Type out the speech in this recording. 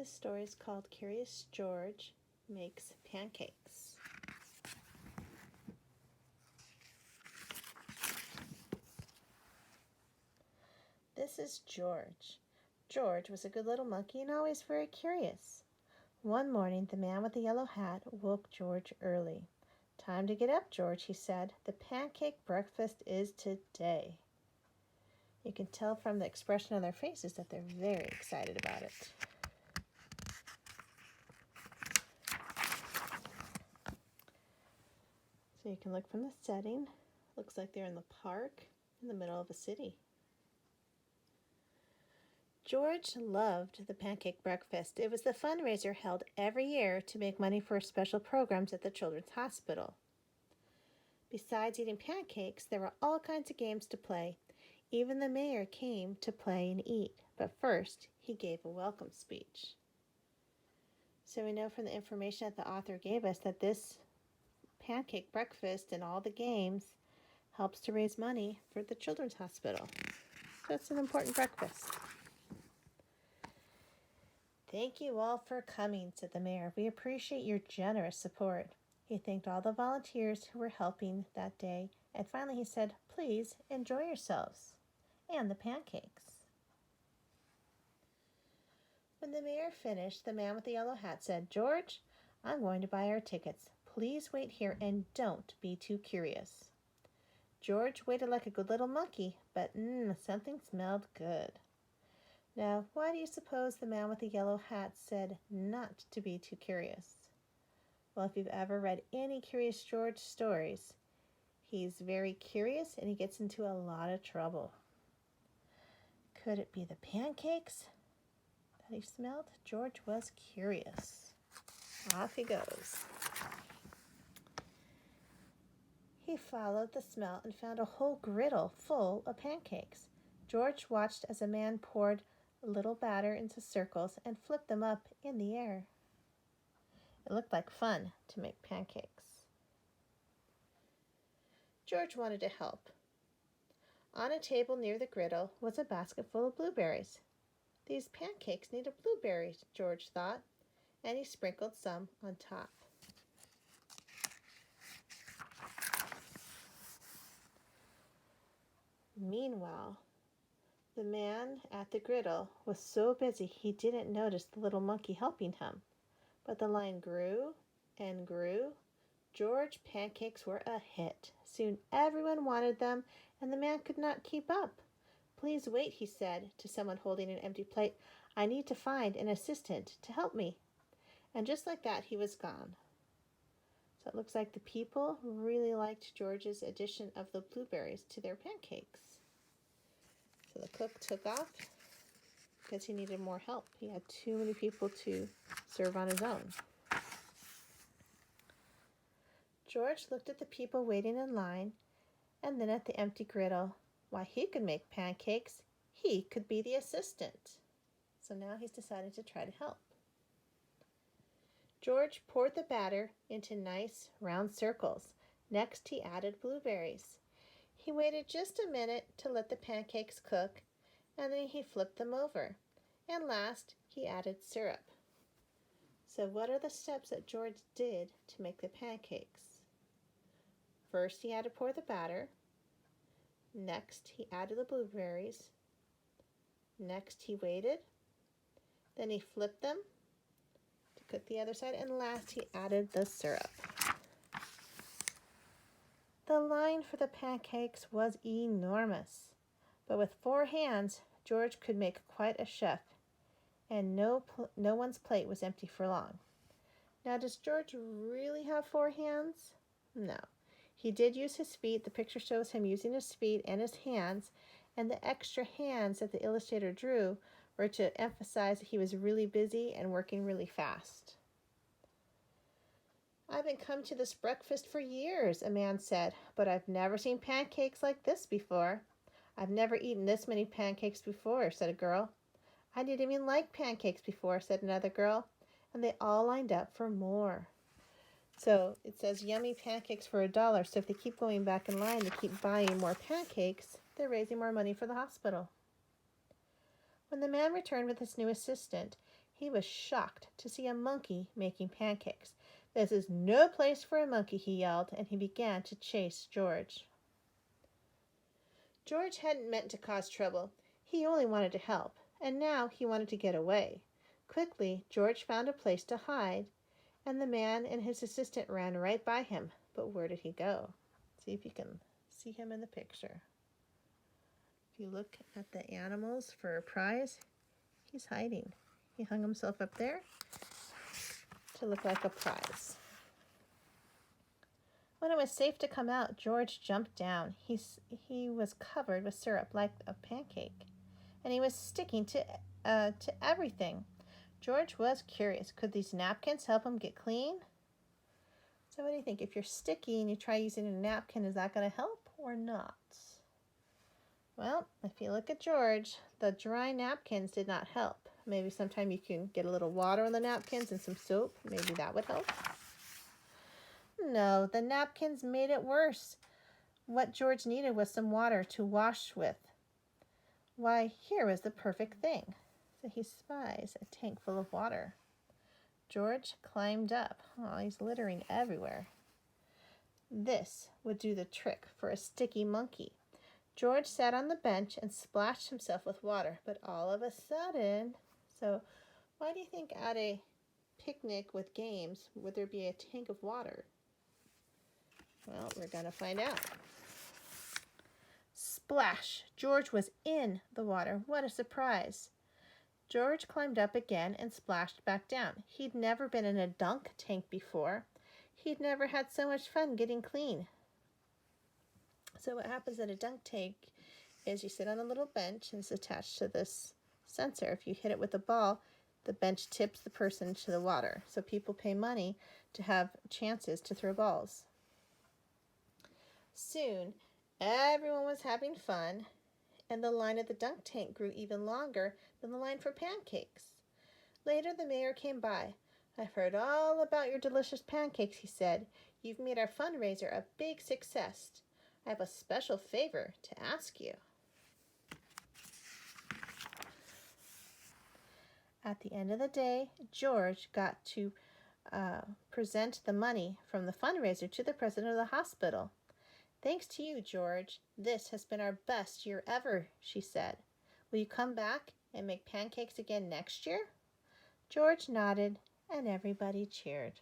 This story is called Curious George Makes Pancakes. This is George. George was a good little monkey and always very curious. One morning, the man with the yellow hat woke George early. "Time to get up, George," he said. "The pancake breakfast is today." You can tell from the expression on their faces that they're very excited about it. So you can look from the setting. Looks like they're in the park in the middle of a city. George loved the pancake breakfast. It was the fundraiser held every year to make money for special programs at the Children's Hospital. Besides eating pancakes, there were all kinds of games to play. Even the mayor came to play and eat, but first he gave a welcome speech. So we know from the information that the author gave us that this pancake breakfast and all the games helps to raise money for the Children's Hospital. So it's an important breakfast. "Thank you all for coming," said the mayor. "We appreciate your generous support." He thanked all the volunteers who were helping that day, and finally he said, "Please enjoy yourselves and the pancakes." When the mayor finished, the man with the yellow hat said, "George, I'm going to buy our tickets. Please wait here and don't be too curious." George waited like a good little monkey, but something smelled good. Now, why do you suppose the man with the yellow hat said not to be too curious? Well, if you've ever read any Curious George stories, he's very curious and he gets into a lot of trouble. Could it be the pancakes that he smelled? George was curious. Off he goes. He followed the smell and found a whole griddle full of pancakes. George watched as a man poured a little batter into circles and flipped them up in the air. It looked like fun to make pancakes. George wanted to help. On a table near the griddle was a basket full of blueberries. "These pancakes need a blueberry," George thought, and he sprinkled some on top. Meanwhile, the man at the griddle was so busy he didn't notice the little monkey helping him. But the line grew and grew. George pancakes were a hit. Soon everyone wanted them, and the man could not keep up. "Please wait," he said to someone holding an empty plate. "I need to find an assistant to help me." And just like that, he was gone. So it looks like the people really liked George's addition of the blueberries to their pancakes. So the cook took off because he needed more help. He had too many people to serve on his own. George looked at the people waiting in line and then at the empty griddle. Why, he could make pancakes. He could be the assistant. So now he's decided to try to help. George poured the batter into nice round circles. Next, he added blueberries. He waited just a minute to let the pancakes cook, and then he flipped them over. And last, he added syrup. So what are the steps that George did to make the pancakes? First, he had to pour the batter. Next, he added the blueberries. Next, he waited. Then he flipped them to cook the other side. And last, he added the syrup. The line for the pancakes was enormous. But with 4 hands, George could make quite a chef. And no one's plate was empty for long. Now, does George really have 4 hands? No. He did use his feet. The picture shows him using his feet and his hands, and the extra hands that the illustrator drew were to emphasize that he was really busy and working really fast. "I've been coming to this breakfast for years," a man said, "but I've never seen pancakes like this before." "I've never eaten this many pancakes before," said a girl. "I didn't even like pancakes before," said another girl, and they all lined up for more. So it says yummy pancakes for $1. So if they keep going back in line to keep buying more pancakes, they're raising more money for the hospital. When the man returned with his new assistant, He was shocked to see a monkey making pancakes. "This is no place for a monkey," he yelled, and he began to chase George. George hadn't meant to cause trouble. He only wanted to help, and now he wanted to get away. Quickly, George found a place to hide, and the man and his assistant ran right by him. But where did he go? See if you can see him in the picture. If you look at the animals for a prize, he's hiding. He hung himself up there to look like a prize. When it was safe to come out, George jumped down. He was covered with syrup like a pancake, and he was sticking to everything. George was curious. Could these napkins help him get clean? So what do you think? If you're sticky and you try using a napkin, is that going to help or not? Well, if you look at George, the dry napkins did not help. Maybe sometime you can get a little water on the napkins and some soap. Maybe that would help. No, the napkins made it worse. What George needed was some water to wash with. Why, here was the perfect thing. So he spies a tank full of water. George climbed up. Oh, he's littering everywhere. This would do the trick for a sticky monkey. George sat on the bench and splashed himself with water, but all of a sudden... So why do you think at a picnic with games would there be a tank of water? Well, we're going to find out. Splash! George was in the water. What a surprise. George climbed up again and splashed back down. He'd never been in a dunk tank before. He'd never had so much fun getting clean. So what happens at a dunk tank is you sit on a little bench and it's attached to this sensor. If you hit it with a ball, the bench tips the person to the water. So people pay money to have chances to throw balls. Soon, everyone was having fun, and the line at the dunk tank grew even longer than the line for pancakes. Later, the mayor came by. "I've heard all about your delicious pancakes," he said. "You've made our fundraiser a big success. I have a special favor to ask you." At the end of the day, George got to present the money from the fundraiser to the president of the hospital. "Thanks to you, George. This has been our best year ever," she said. "Will you come back and make pancakes again next year?" George nodded, and everybody cheered.